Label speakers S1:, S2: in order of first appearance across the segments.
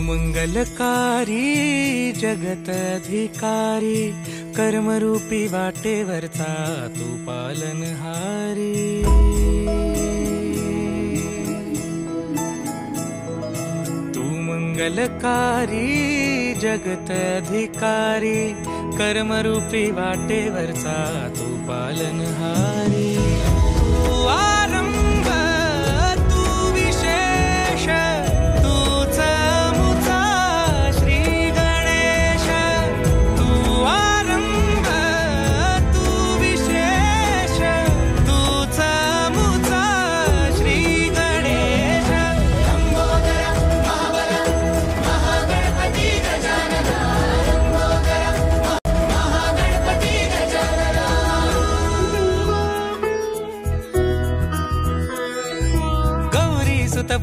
S1: मंगलकारी जगत अधिकारी कर्मरूपी वाटेवरचा तू पालनहारी तू मंगलकारी जगत अधिकारी कर्मरूपी वाटेवरचा तू पालनहारी तू आरंभ तू विशेष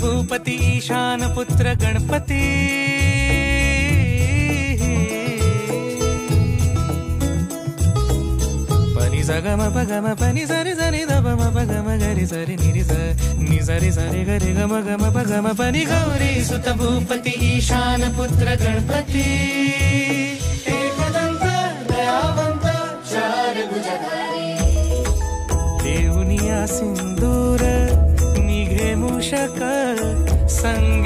S1: भूपती ईशान पुत्र गणपती पनि सगम पगम पनि सरि सरि ध म पगम गरि सरि निरि स नि सरि सरि गरि गम गम पगम पनि गौरी सुत भूपती ईशान पुत्र गणपती एकदंत दयावंत चार भुजधारी देऊनिया सिंदूर मूषक संग